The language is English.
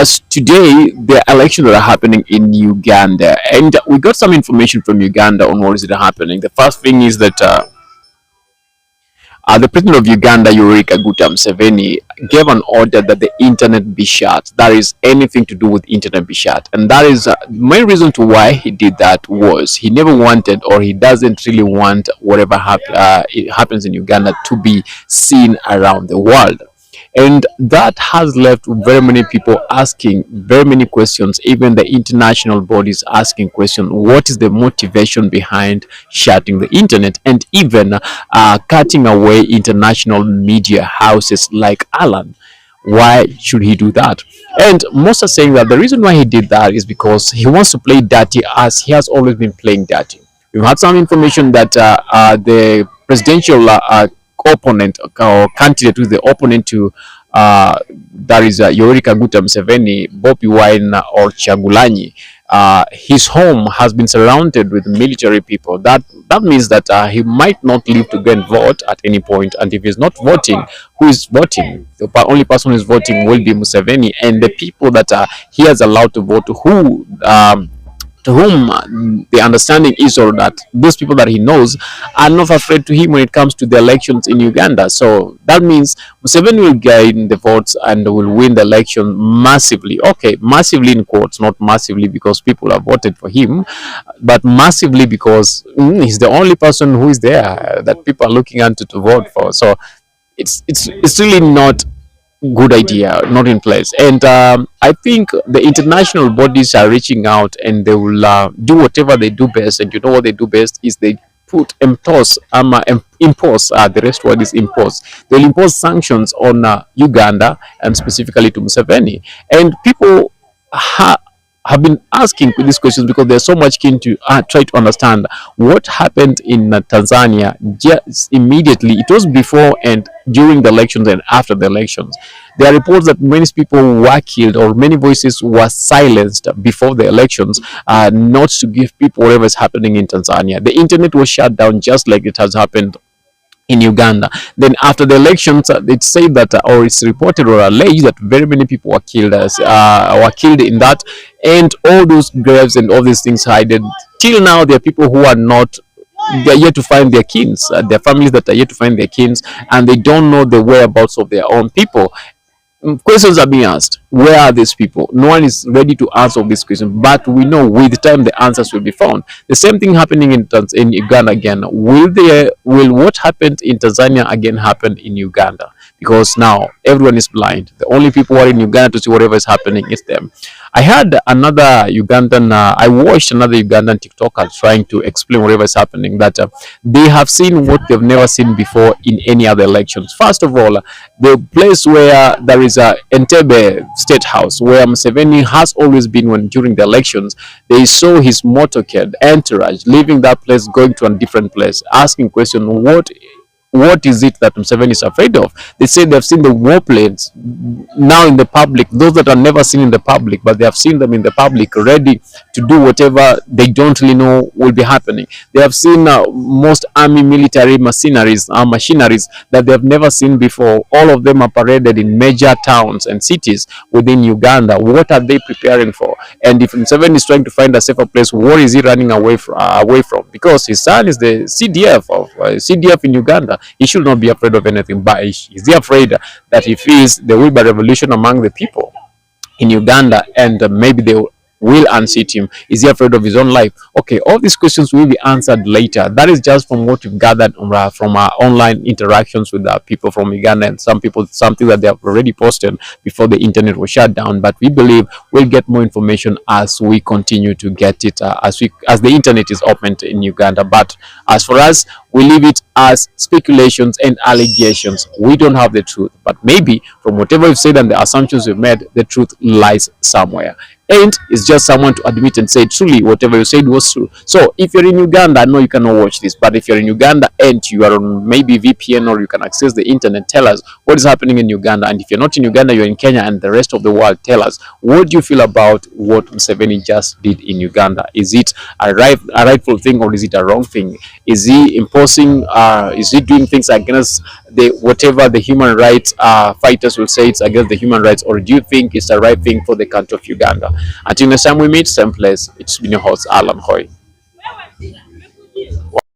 as today the elections that are happening in Uganda, and we got some information from Uganda on what is it happening. The first thing is that the president of Uganda, Museveni, gave an order that the internet be shut. That is anything to do with internet be shut, and that is the main reason to why he did that was he never wanted, or he doesn't really want, whatever it happens in Uganda to be seen around the world. And that has left very many people asking very many questions, even the international bodies asking questions. What is the motivation behind shutting the internet, and even cutting away international media houses like Alan? Why should he do that? And most are saying that the reason why he did that is because he wants to play dirty, as he has always been playing dirty. We've had some information that the presidential opponent or candidate with the opponent to that is Yoweri Museveni, BOBI Wine or Chagulanyi, his home has been surrounded with military people. That means that he might not live to go and vote at any point, and if he's not voting, who is voting? The only person who is voting will be Museveni, and the people that he has allowed to vote, who to whom the understanding is, or that those people that he knows are not afraid to him when it comes to the elections in Uganda. So that means Museveni will gain the votes and will win the election massively. Okay, massively in quotes, not massively because people have voted for him, but massively because he's the only person who is there that people are looking at to vote for. So it's really not good idea, not in place. And I think the international bodies are reaching out, and they will do whatever they do best. And you know what they do best is they impose the rest word is impose. They'll impose sanctions on Uganda, and specifically to Museveni. And people have been asking these questions because they're so much keen to try to understand what happened in Tanzania just immediately. It was before and during the elections and after the elections. There are reports that many people were killed, or many voices were silenced before the elections, not to give people whatever is happening in Tanzania. The internet was shut down just like it has happened in Uganda. Then after the elections, it's said that, or it's reported or alleged that very many people were killed in that, and all those graves and all these things hidden. Till now, there are people who are not. They are yet to find their kins. Their families that are yet to find their kins, and they don't know the whereabouts of their own people. Questions are being asked. Where are these people? No one is ready to answer these questions, but we know with time the answers will be found. The same thing happening in Uganda again. Will what happened in Tanzania again happen in Uganda? Because now everyone is blind. The only people who are in Uganda to see whatever is happening is them. I watched another Ugandan TikToker trying to explain whatever is happening, that they have seen what they've never seen before in any other elections. First of all, the place where there is a Entebbe State House, where Museveni has always been during the elections, they saw his motorcade entourage leaving that place, going to a different place, asking questions, what is it that Museveni is afraid of? They say they've seen the warplanes now in the public, those that are never seen in the public, but they have seen them in the public, ready to do whatever they don't really know will be happening. They have seen most army military machineries that they have never seen before. All of them are paraded in major towns and cities within Uganda. What are they preparing for? And if Museveni is trying to find a safer place, what is he running away from? Because his son is the CDF in Uganda. He should not be afraid of anything, but is he afraid that if he is, there will be a revolution among the people in Uganda, and maybe they will unseat him? Is he afraid of his own life? Okay, all these questions will be answered later. That is just from what we've gathered from our online interactions with people from Uganda, and something that they have already posted before the internet was shut down. But we believe we'll get more information as we continue to get it, as the internet is opened in Uganda. But as for us, we leave it as speculations and allegations. We don't have the truth, but maybe from whatever we've said and the assumptions we've made, the truth lies somewhere. And it's just someone to admit and say, truly, whatever you said was true. So if you're in Uganda, I know you cannot watch this, but if you're in Uganda and you are on maybe VPN, or you can access the internet, tell us what is happening in Uganda. And if you're not in Uganda, you're in Kenya and the rest of the world, tell us, what do you feel about what Museveni just did in Uganda? Is it a rightful thing, or is it a wrong thing? Is he imposing, is he doing things against the whatever the human rights fighters will say it's against the human rights, or do you think it's the right thing for the country of Uganda? Until next time we meet, same place. It's been your host Alan Hoy.